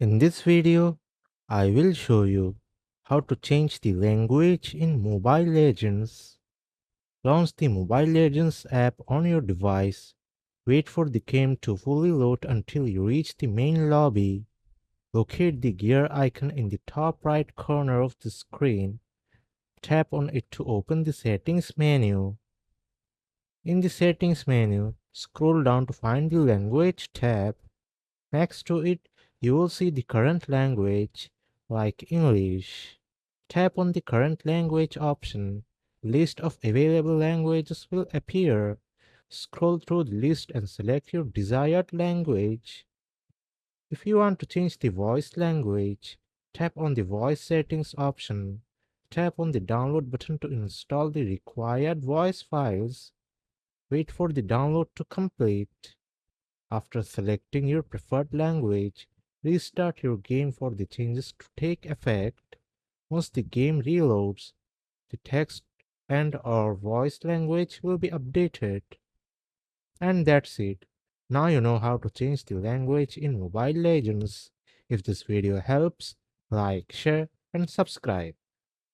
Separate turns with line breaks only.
In this video, I will show you how to change the language in Mobile Legends. Launch the Mobile Legends app on your device. Wait for the game to fully load until you reach the main lobby. Locate the gear icon in the top right corner of the screen. Tap on it to open the settings menu. In the settings menu, scroll down to find the language tab. Next to it, you will see the current language, like English. Tap on the current language option. List of available languages will appear. Scroll through the list and select your desired language. If you want to change the voice language, tap on the voice settings option. Tap on the download button to install the required voice files. Wait for the download to complete. After selecting your preferred language, restart your game for the changes to take effect. Once the game reloads, the text and/or voice language will be updated. And that's it. Now you know how to change the language in Mobile Legends. If this video helps, like, share, and subscribe.